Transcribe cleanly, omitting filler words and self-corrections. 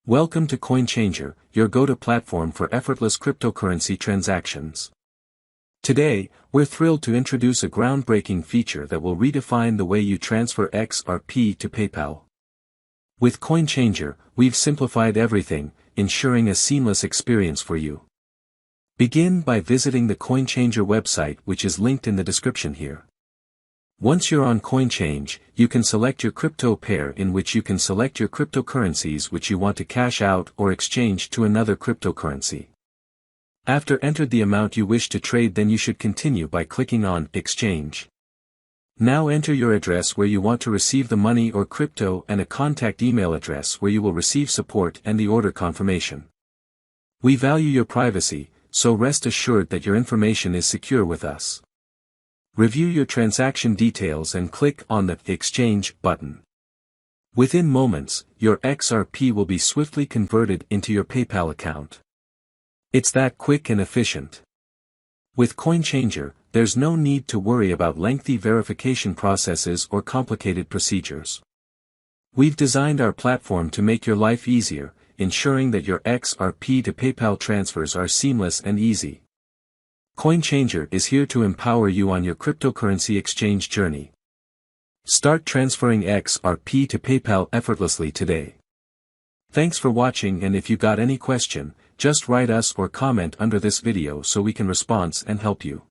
Welcome to CoinChanger, your go-to platform for effortless cryptocurrency transactions. Today, we're thrilled to introduce a groundbreaking feature that will redefine the way you transfer XRP to PayPal. With CoinChanger, we've simplified everything, ensuring a seamless experience for you. Begin by visiting the CoinChanger website, which is linked in the description here. Once you're on CoinChange, you can select your crypto pair, in which you can select your cryptocurrencies which you want to cash out or exchange to another cryptocurrency. After entered the amount you wish to trade, then you should continue by clicking on Exchange. Now enter your address where you want to receive the money or crypto and a contact email address where you will receive support and the order confirmation. We value your privacy, so rest assured that your information is secure with us. Review your transaction details and click on the Exchange button. Within moments, your XRP will be swiftly converted into your PayPal account. It's that quick and efficient. With CoinChanger, there's no need to worry about lengthy verification processes or complicated procedures. We've designed our platform to make your life easier, ensuring that your XRP to PayPal transfers are seamless and easy. CoinChanger is here to empower you on your cryptocurrency exchange journey. Start transferring XRP to PayPal effortlessly today. Thanks for watching, and if you got any question, just write us or comment under this video so we can respond and help you.